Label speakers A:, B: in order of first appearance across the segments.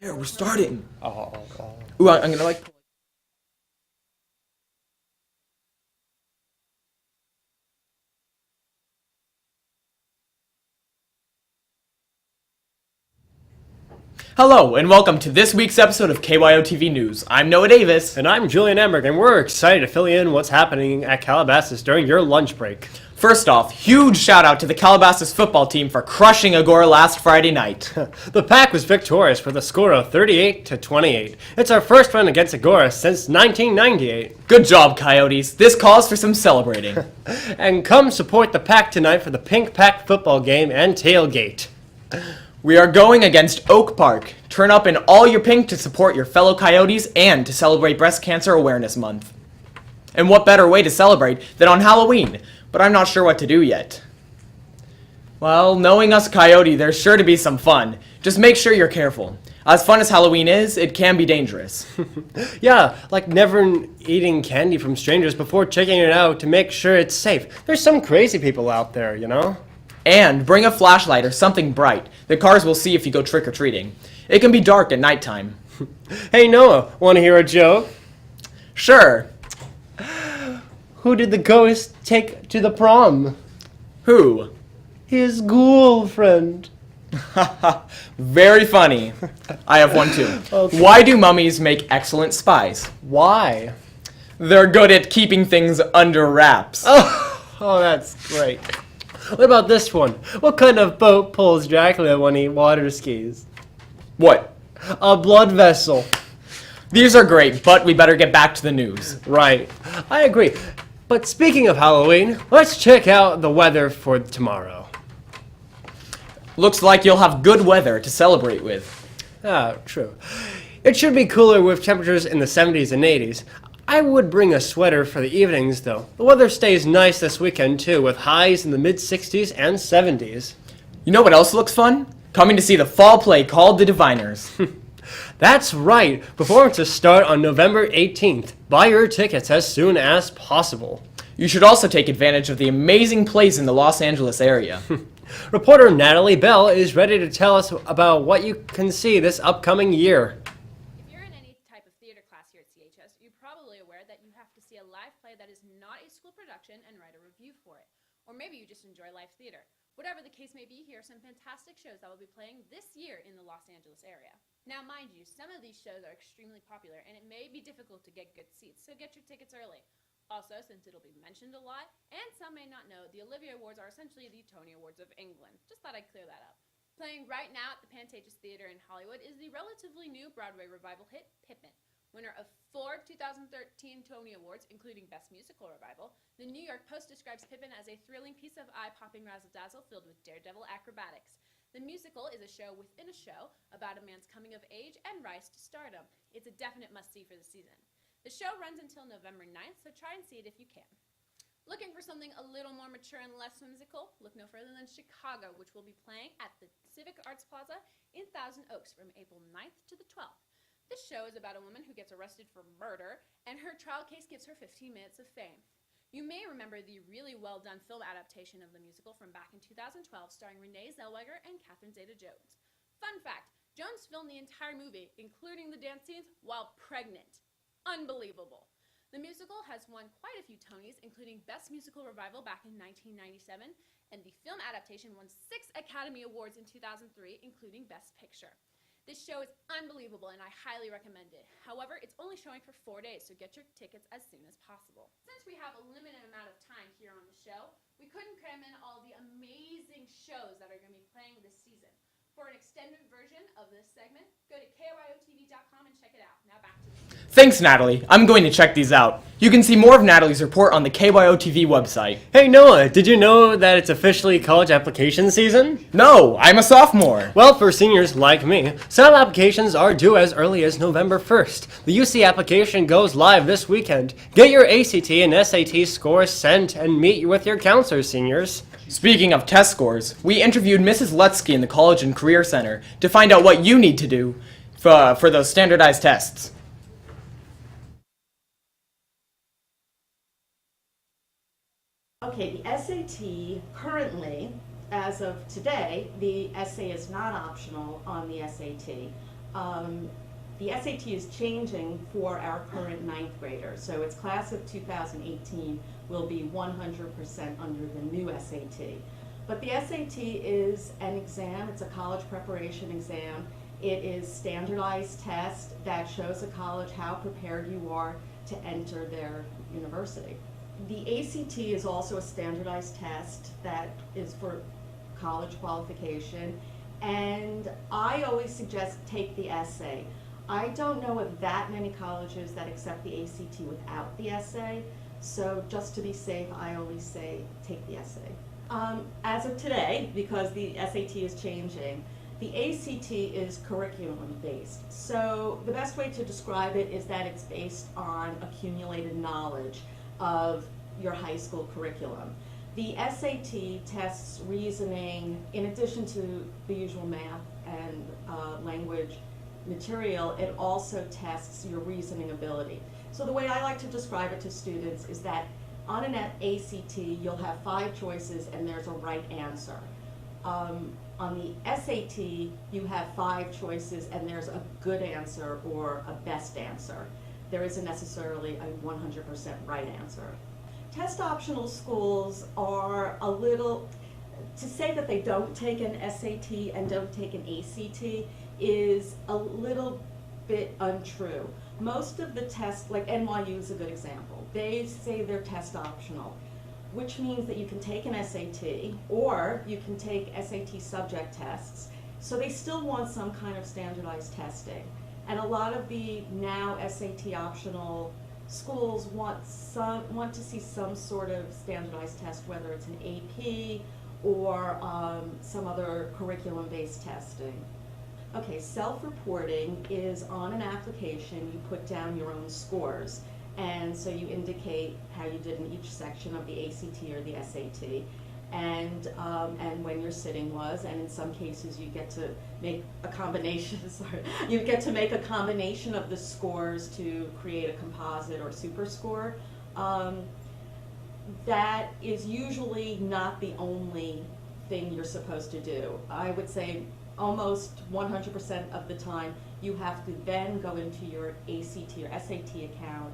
A: There, we're starting.
B: Oh, oh.
A: Ooh, I'm gonna like. Hello, and welcome to this week's episode of KYOTV News. I'm Noah Davis.
B: And I'm Julian Emmerich, and we're excited to fill you in what's happening at Calabasas during your lunch break.
A: First off, huge shout out to the Calabasas football team for crushing Agora last Friday night.
B: The Pack was victorious with a score of 38-28. It's our first win against Agora since 1998.
A: Good job, Coyotes. This calls for some celebrating.
B: And come support the Pack tonight for the Pink Pack football game and tailgate.
A: We are going against Oak Park. Turn up in all your pink to support your fellow Coyotes and to celebrate Breast Cancer Awareness Month. And what better way to celebrate than on Halloween? But I'm not sure what to do yet. Well, knowing us Coyote, there's sure to be some fun. Just make sure you're careful. As fun as Halloween is, it can be dangerous.
B: Yeah, like never eating candy from strangers before checking it out to make sure it's safe. There's some crazy people out there, you know?
A: And bring a flashlight or something bright. The cars will see if you go trick-or-treating. It can be dark at nighttime.
B: Hey Noah, want to hear a joke?
A: Sure.
B: Who did the ghost take to the prom?
A: Who?
B: His ghoul friend.
A: Very funny. I have one too.
B: Okay.
A: Why do mummies make excellent spies?
B: Why?
A: They're good at keeping things under wraps.
B: Oh, that's great. What about this one? What kind of boat pulls Dracula when he water skis?
A: What?
B: A blood vessel.
A: These are great, but we better get back to the news.
B: Right. I agree. But speaking of Halloween, let's check out the weather for tomorrow.
A: Looks like you'll have good weather to celebrate with.
B: Ah, true. It should be cooler with temperatures in the 70s and 80s. I would bring a sweater for the evenings, though. The weather stays nice this weekend, too, with highs in the mid-60s and 70s.
A: You know what else looks fun? Coming to see the fall play called The Diviners.
B: That's right. Performances start on November 18th. Buy your tickets as soon as possible.
A: You should also take advantage of the amazing plays in the Los Angeles area.
B: Reporter Natalie Bell is ready to tell us about what you can see this upcoming year.
C: If you're in any type of theater class here at CHS, you're probably aware that you have to see a live play that is not a school production and write a review for it. Or maybe you just enjoy live theater. Whatever the case may be, here are some fantastic shows that will be playing this year in the Los Angeles area. Now, mind you, some of these shows are extremely popular, and it may be difficult to get good seats, so get your tickets early. Also, since it'll be mentioned a lot, and some may not know, the Olivier Awards are essentially the Tony Awards of England. Just thought I'd clear that up. Playing right now at the Pantages Theater in Hollywood is the relatively new Broadway revival hit, Pippin. Winner of 4 2013 Tony Awards, including Best Musical Revival, the New York Post describes Pippin as a thrilling piece of eye-popping razzle-dazzle filled with daredevil acrobatics. The musical is a show within a show about a man's coming of age and rise to stardom. It's a definite must-see for the season. The show runs until November 9th, so try and see it if you can. Looking for something a little more mature and less whimsical? Look no further than Chicago, which will be playing at the Civic Arts Plaza in Thousand Oaks from April 9th to the 12th. This show is about a woman who gets arrested for murder, and her trial case gives her 15 minutes of fame. You may remember the really well-done film adaptation of the musical from back in 2012 starring Renee Zellweger and Catherine Zeta-Jones. Fun fact, Jones filmed the entire movie, including the dance scenes, while pregnant. Unbelievable. The musical has won quite a few Tonys, including Best Musical Revival back in 1997, and the film adaptation won 6 Academy Awards in 2003, including Best Picture. This show is unbelievable, and I highly recommend it. However, it's only showing for 4 days, so get your tickets as soon as possible. Since we have a limited amount of time here on the show, we couldn't cram in all the amazing shows that are going to be playing this season. For an extended version of this segment, go to KYOTV.com and check it out. Now back to you.
A: Thanks, Natalie. I'm going to check these out. You can see more of Natalie's report on the KYOTV website.
B: Hey Noah, did you know that it's officially college application season?
A: No, I'm a sophomore.
B: Well, for seniors like me, some applications are due as early as November 1st. The UC application goes live this weekend. Get your ACT and SAT scores sent and meet with your counselors, seniors.
A: Speaking of test scores, we interviewed Mrs. Lutsky in the College and Career Center to find out what you need to do for those standardized tests.
D: Okay, the SAT currently, as of today, the essay is not optional on the SAT. The SAT is changing for our current ninth graders. So its class of 2018 will be 100% under the new SAT. But the SAT is an exam, it's a college preparation exam. It is standardized test that shows a college how prepared you are to enter their university. The ACT is also a standardized test that is for college qualification, and I always suggest take the essay. I don't know of that many colleges that accept the ACT without the essay, so just to be safe, I always say take the essay. As of today, because the SAT is changing, the ACT is curriculum-based. So the best way to describe it is that it's based on accumulated knowledge of your high school curriculum. The SAT tests reasoning in addition to the usual math and language material. It also tests your reasoning ability. So the way I like to describe it to students is that on an ACT you'll have 5 choices and there's a right answer. On the SAT you have 5 choices and there's a good answer or a best answer. There isn't necessarily a 100% right answer. Test optional schools are a little, to say that they don't take an SAT and don't take an ACT is a little bit untrue. Most of the tests, like NYU is a good example, they say they're test optional, which means that you can take an SAT or you can take SAT subject tests. So they still want some kind of standardized testing. And a lot of the now SAT optional schools want to see some sort of standardized test, whether it's an AP or some other curriculum-based testing. Okay, self-reporting is on an application, you put down your own scores. And so you indicate how you did in each section of the ACT or the SAT, and when your sitting was, and in some cases you get to make a combination, you get to make a combination of the scores to create a composite or super score. That is usually not the only thing you're supposed to do. I would say almost 100% of the time you have to then go into your ACT or SAT account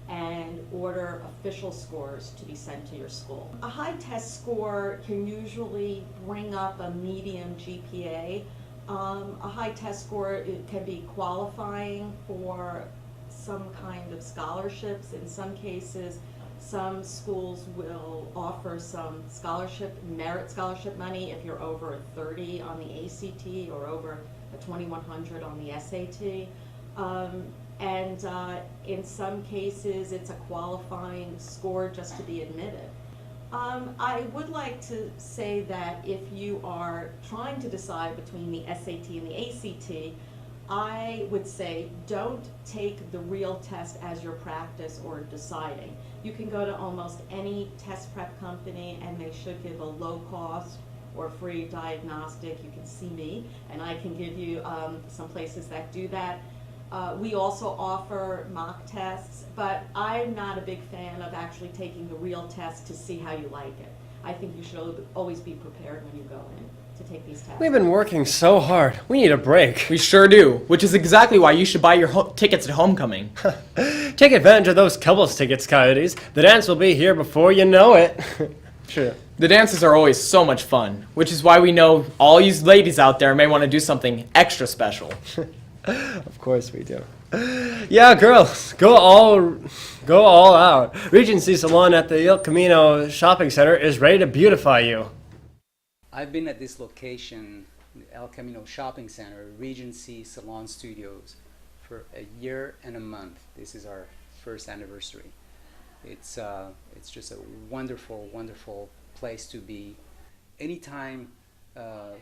D: and order official scores to be sent to your school. A high test score can usually bring up a medium GPA. A high test score, it can be qualifying for some kind of scholarships. In some cases, some schools will offer some scholarship, merit scholarship money if you're over a 30 on the ACT or over a 2100 on the SAT. And in some cases, it's a qualifying score just to be admitted. I would like to say that if you are trying to decide between the SAT and the ACT, I would say don't take the real test as your practice or deciding. You can go to almost any test prep company and they should give a low cost or free diagnostic. You can see me and I can give you some places that do that. We also offer mock tests, but I'm not a big fan of actually taking the real test to see how you like it. I think you should always be prepared when you go in to take these tests.
B: We've been working so hard. We need a break.
A: We sure do, which is exactly why you should buy your tickets at homecoming.
B: Take advantage of those couples tickets, Coyotes. The dance will be here before you know it. Sure.
A: The dances are always so much fun, which is why we know all you ladies out there may want to do something extra special.
B: Of course we do. Yeah, girls, go all out. Regency Salon at the El Camino Shopping Center is ready to beautify you.
E: I've been at this location, the El Camino Shopping Center, Regency Salon Studios, for a year and a month. This is our first anniversary. It's just a wonderful, wonderful place to be. Anytime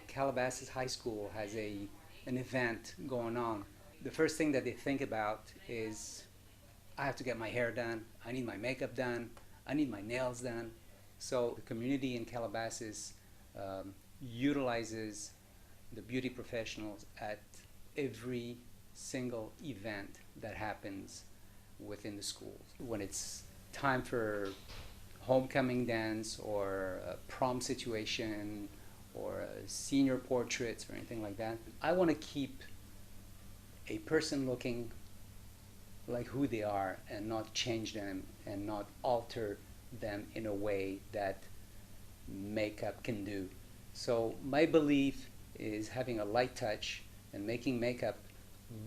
E: Calabasas High School has an event going on, the first thing that they think about is, I have to get my hair done, I need my makeup done, I need my nails done. So the community in Calabasas utilizes the beauty professionals at every single event that happens within the schools. When it's time for homecoming dance or a prom situation or senior portraits or anything like that, I want to keep a person looking like who they are and not change them and not alter them in a way that makeup can do. So my belief is having a light touch and making makeup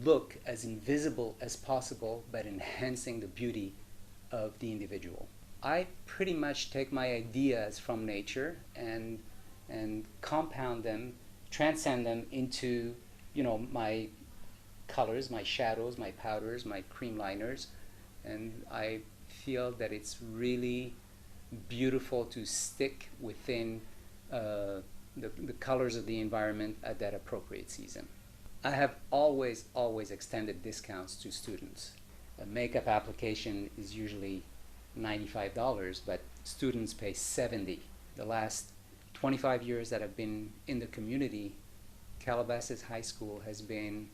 E: look as invisible as possible, but enhancing the beauty of the individual. I pretty much take my ideas from nature and compound them, transcend them into, you know, my colors, my shadows, my powders, my cream liners, and I feel that it's really beautiful to stick within the colors of the environment at that appropriate season. I have always extended discounts to students. A makeup application is usually $95, but students pay $70. The last 25 years that I've been in the community, Calabasas High School has been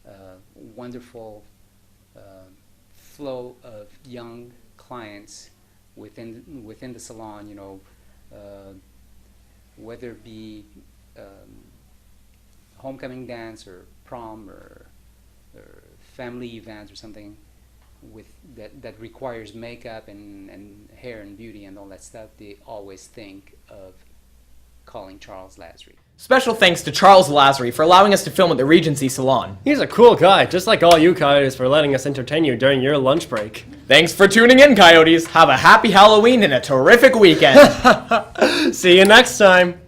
E: a wonderful flow of young clients within the salon, you know, whether it be homecoming dance or prom or family events or something with that requires makeup and hair and beauty and all that stuff, they always think of calling Charles Lasry.
A: Special thanks to Charles Lasry for allowing us to film at the Regency Salon.
B: He's a cool guy, just like all you coyotes for letting us entertain you during your lunch break.
A: Thanks for tuning in, Coyotes. Have a happy Halloween and a terrific weekend.
B: See you next time.